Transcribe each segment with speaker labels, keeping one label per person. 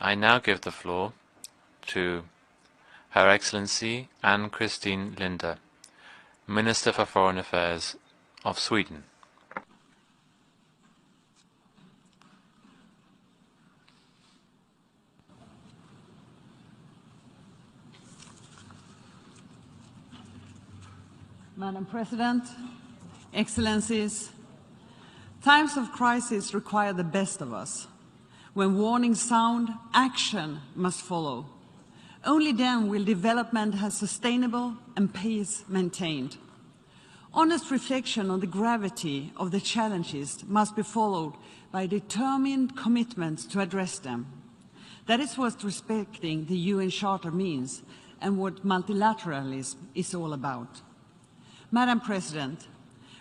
Speaker 1: I now give the floor to Her Excellency Christin Linde, Minister for Foreign Affairs of Sweden.
Speaker 2: Madam President, Excellencies, times of crisis require the best of us. When warnings sound, action must follow. Only then will development have sustainable and peace maintained. Honest reflection on the gravity of the challenges must be followed by determined commitments to address them. That is what respecting the UN Charter means and what multilateralism is all about. Madam President,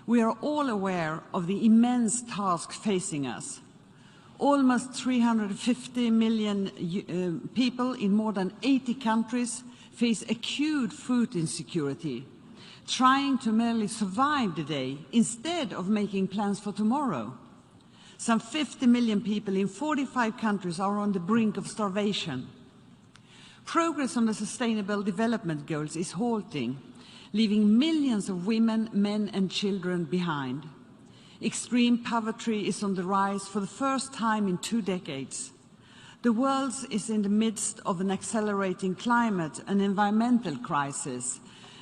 Speaker 2: we are all aware of the immense task facing us. Almost 350 million people in more than 80 countries face acute food insecurity, trying to merely survive the day instead of making plans for tomorrow. Some 50 million people in 45 countries are on the brink of starvation. Progress on the Sustainable Development Goals is halting, leaving millions of women, men and children behind. Extreme poverty is on the rise for the first time in 2 decades. The world is in the midst of an accelerating climate and environmental crisis,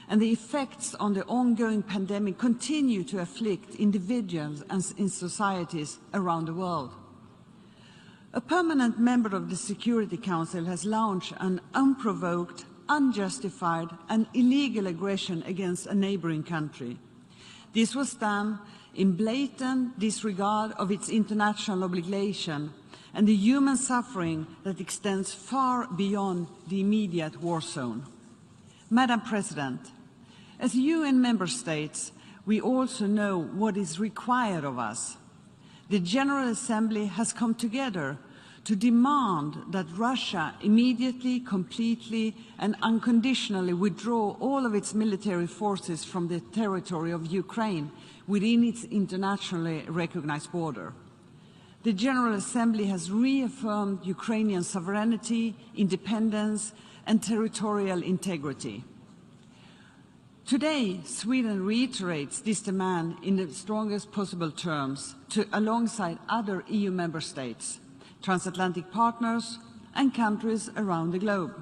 Speaker 2: and the effects on the ongoing pandemic continue to afflict individuals and in societies around the world. A permanent member of the Security Council has launched an unprovoked, unjustified and illegal aggression against a neighboring country. This was done in blatant disregard of its international obligation and the human suffering that extends far beyond the immediate war zone. Madam President, as UN member states, we also know what is required of us. The General Assembly has come together to demand that Russia immediately, completely and unconditionally withdraw all of its military forces from the territory of Ukraine within its internationally recognized border. The General Assembly has reaffirmed Ukrainian sovereignty, independence and territorial integrity. Today, Sweden reiterates this demand in the strongest possible terms alongside other EU member states, transatlantic partners and countries around the globe.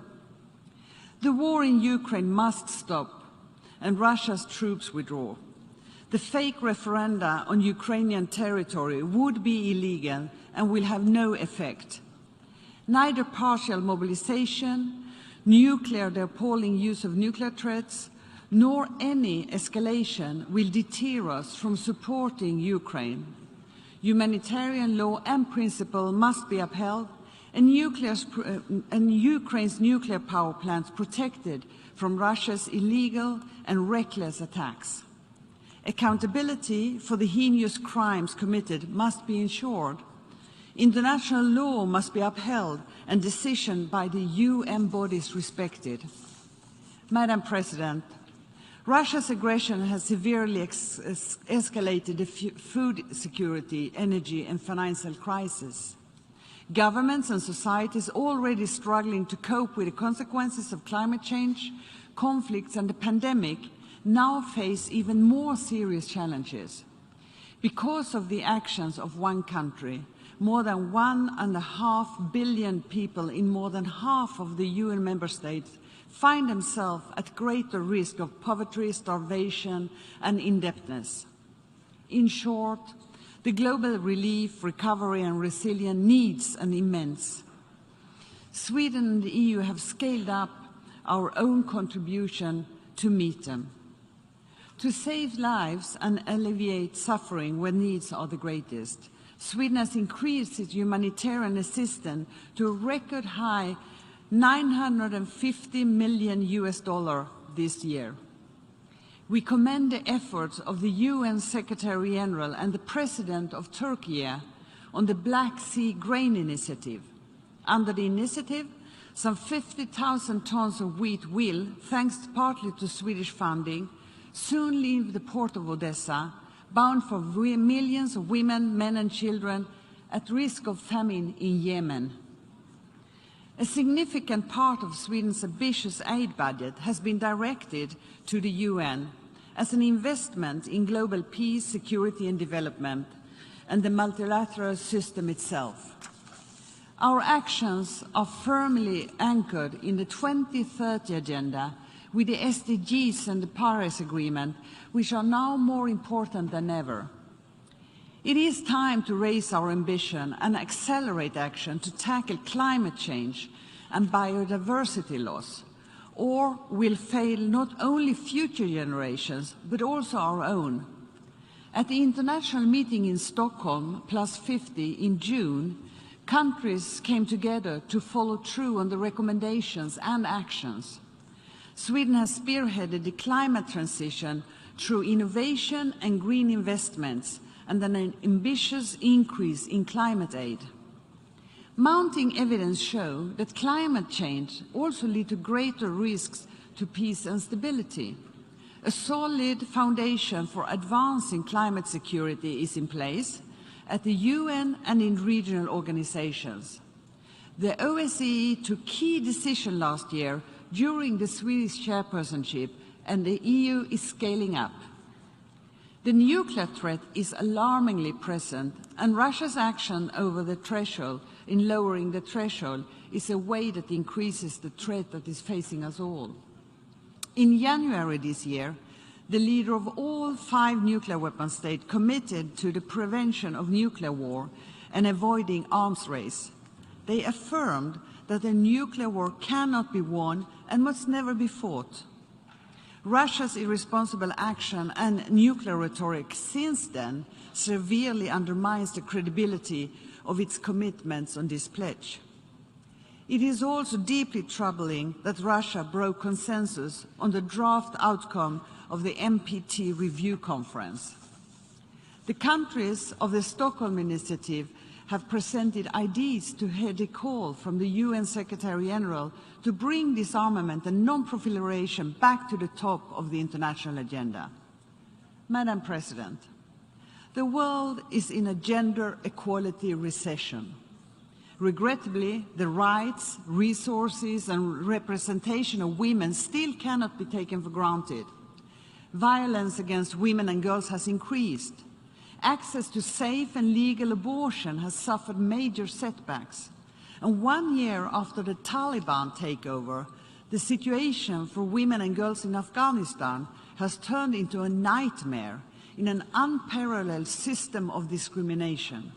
Speaker 2: The war in Ukraine must stop and Russia's troops withdraw. The fake referenda on Ukrainian territory would be illegal and will have no effect. Neither partial mobilization, the appalling use of nuclear threats, nor any escalation will deter us from supporting Ukraine. Humanitarian law and principle must be upheld and Ukraine's nuclear power plants protected from Russia's illegal and reckless attacks. Accountability for the heinous crimes committed must be ensured. International law must be upheld and decisions by the UN bodies respected. Madam President, Russia's aggression has severely escalated the food security, energy and financial crisis. Governments and societies already struggling to cope with the consequences of climate change, conflicts and the pandemic now face even more serious challenges. Because of the actions of one country, more than 1.5 billion people in more than half of the UN member states find themselves at greater risk of poverty, starvation and indebtedness. In short, the global relief, recovery and resilience needs are immense. Sweden and the EU have scaled up our own contribution to meet them. To save lives and alleviate suffering where needs are the greatest, Sweden has increased its humanitarian assistance to a record high $950 million this year. We commend the efforts of the UN Secretary General and the President of Turkey on the Black Sea Grain Initiative. Under the initiative, some 50,000 tons of wheat will, thanks partly to Swedish funding, soon leave the port of Odessa, bound for millions of women, men and children at risk of famine in Yemen. A significant part of Sweden's ambitious aid budget has been directed to the UN as an investment in global peace, security and development, and the multilateral system itself. Our actions are firmly anchored in the 2030 agenda with the SDGs and the Paris Agreement, which are now more important than ever. It is time to raise our ambition and accelerate action to tackle climate change and biodiversity loss, or will fail not only future generations, but also our own. At the international meeting in Stockholm, +50 in June, countries came together to follow through on the recommendations and actions. Sweden has spearheaded the climate transition through innovation and green investments and an ambitious increase in climate aid. Mounting evidence show that climate change also leads to greater risks to peace and stability. A solid foundation for advancing climate security is in place at the UN and in regional organizations. The OSCE took key decisions last year during the Swedish chairpersonship, and the EU is scaling up. The nuclear threat is alarmingly present, and Russia's action over the threshold, in lowering the threshold, is a way that increases the threat that is facing us all. In January this year, the leader of all 5 nuclear weapon states committed to the prevention of nuclear war and avoiding arms race. They affirmed that a nuclear war cannot be won and must never be fought. Russia's irresponsible action and nuclear rhetoric since then severely undermines the credibility of its commitments on this pledge. It is also deeply troubling that Russia broke consensus on the draft outcome of the NPT review conference. The countries of the Stockholm Initiative have presented ideas to head a call from the UN Secretary General to bring disarmament and non-proliferation back to the top of the international agenda. Madam President, the world is in a gender equality recession. Regrettably, the rights, resources and representation of women still cannot be taken for granted. Violence against women and girls has increased. Access to safe and legal abortion has suffered major setbacks. And 1 year after the Taliban takeover, the situation for women and girls in Afghanistan has turned into a nightmare in an unparalleled system of discrimination.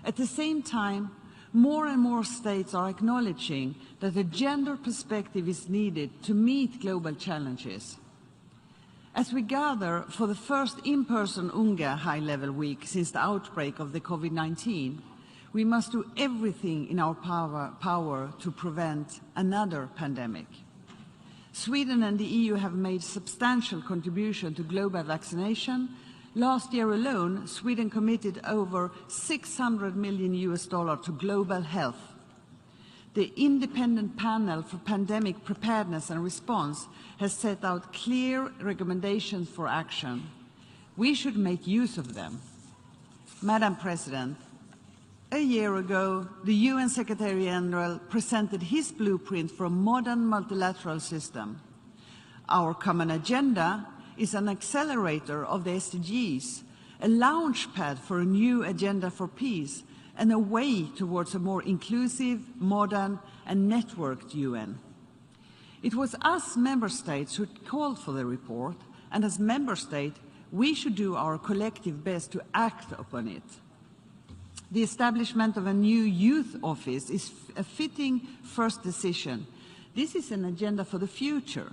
Speaker 2: At the same time, more and more states are acknowledging that a gender perspective is needed to meet global challenges. As we gather for the first in-person UNGA high-level week since the outbreak of the COVID-19, we must do everything in our power to prevent another pandemic. Sweden and the EU have made substantial contribution to global vaccination. Last year alone, Sweden committed over $600 million to global health. The independent panel for pandemic preparedness and response has set out clear recommendations for action. We should make use of them. Madam President, a year ago, the UN Secretary General presented his blueprint for a modern multilateral system. Our common agenda is an accelerator of the SDGs, a launchpad for a new agenda for peace, and a way towards a more inclusive, modern and networked UN. It was us member states who called for the report, and as member state, we should do our collective best to act upon it. The establishment of a new youth office is a fitting first decision. This is an agenda for the future,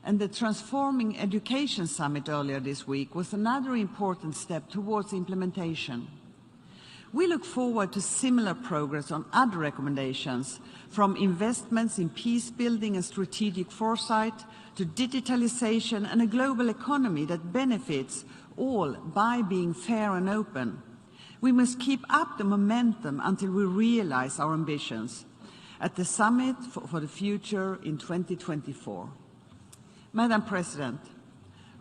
Speaker 2: and the Transforming Education Summit earlier this week was another important step towards implementation. We look forward to similar progress on other recommendations, from investments in peace building and strategic foresight to digitalization and a global economy that benefits all by being fair and open. We must keep up the momentum until we realize our ambitions at the Summit for the Future in 2024. Madam President,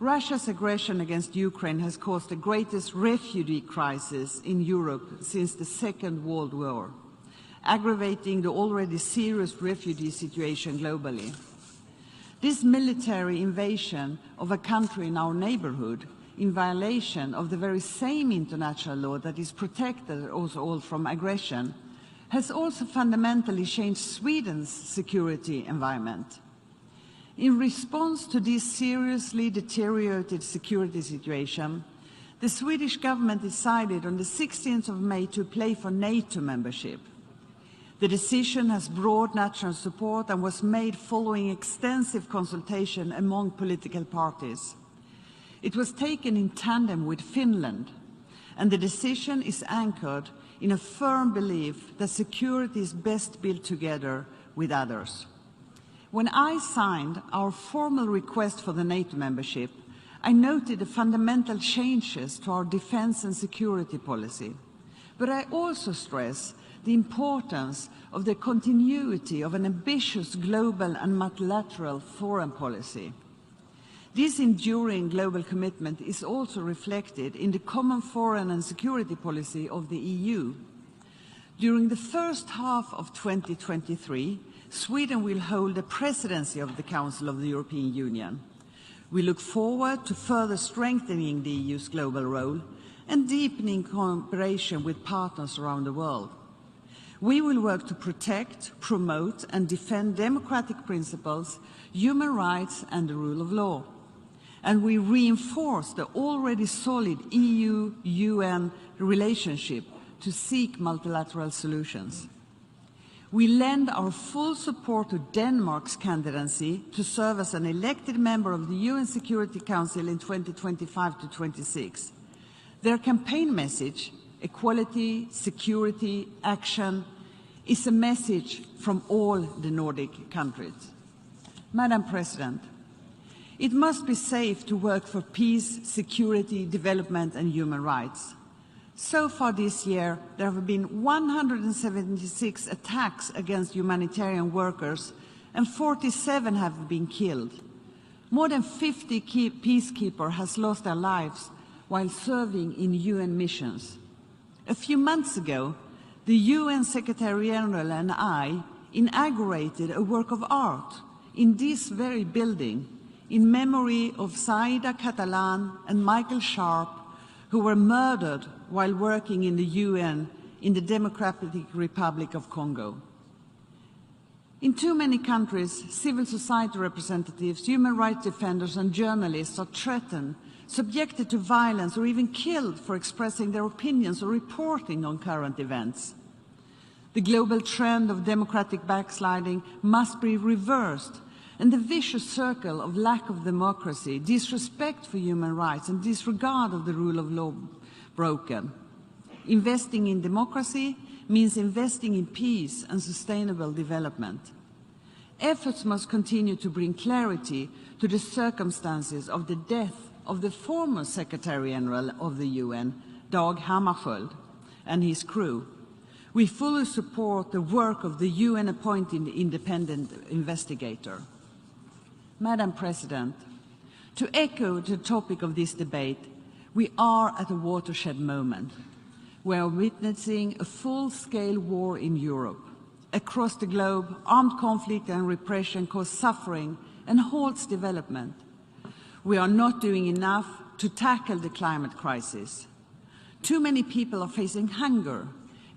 Speaker 2: Russia's aggression against Ukraine has caused the greatest refugee crisis in Europe since the Second World War. aggravating the already serious refugee situation globally. This military invasion of a country in our neighborhood, in violation of the very same international law that is protected us all from aggression, has also fundamentally changed Sweden's security environment. In response to this seriously deteriorated security situation, the Swedish government decided on the 16th of May to apply for NATO membership. The decision has broad national support and was made following extensive consultation among political parties. It was taken in tandem with Finland, and the decision is anchored in a firm belief that security is best built together with others. When I signed our formal request for the NATO membership, I noted the fundamental changes to our defense and security policy. But I also stress the importance of the continuity of an ambitious global and multilateral foreign policy. This enduring global commitment is also reflected in the common foreign and security policy of the EU. During the first half of 2023, Sweden will hold the presidency of the Council of the European Union. We look forward to further strengthening the EU's global role and deepening cooperation with partners around the world. We will work to protect, promote and defend democratic principles, human rights and the rule of law. And we reinforce the already solid EU-UN relationship to seek multilateral solutions. We lend our full support to Denmark's candidacy to serve as an elected member of the UN Security Council in 2025 to 26. Their campaign message, equality, security, action, is a message from all the Nordic countries. Madam President, it must be safe to work for peace, security, development and human rights. So far this year, there have been 176 attacks against humanitarian workers and 47 have been killed. More than 50 peacekeepers have lost their lives while serving in UN missions. A few months ago, the UN Secretary General and I inaugurated a work of art in this very building in memory of Zaida Catalan and Michael Sharp, who were murdered while working in the UN in the Democratic Republic of Congo. In too many countries, civil society representatives, human rights defenders and journalists are threatened, subjected to violence or even killed for expressing their opinions or reporting on current events. The global trend of democratic backsliding must be reversed, and the vicious circle of lack of democracy, disrespect for human rights and disregard of the rule of law broken. Investing in democracy means investing in peace and sustainable development. Efforts must continue to bring clarity to the circumstances of the death of the former Secretary General of the UN, Dag Hammarskjöld, and his crew. We fully support the work of the UN-appointed independent investigator. Madam President, to echo the topic of this debate, we are at a watershed moment. We are witnessing a full-scale war in Europe. Across the globe, armed conflict and repression cause suffering and halts development. We are not doing enough to tackle the climate crisis. Too many people are facing hunger,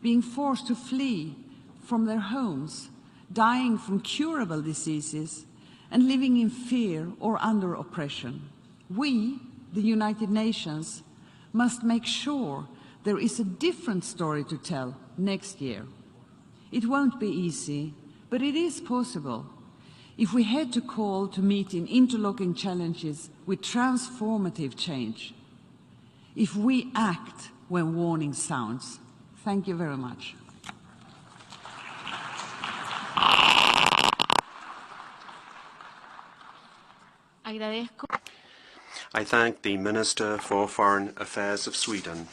Speaker 2: being forced to flee from their homes, dying from curable diseases, and living in fear or under oppression. We, the United Nations, must make sure there is a different story to tell next year. It won't be easy, but it is possible if we head to call to meet in interlocking challenges with transformative change. If we act when warning sounds. Thank you very much.
Speaker 3: I thank the Minister for Foreign Affairs of Sweden.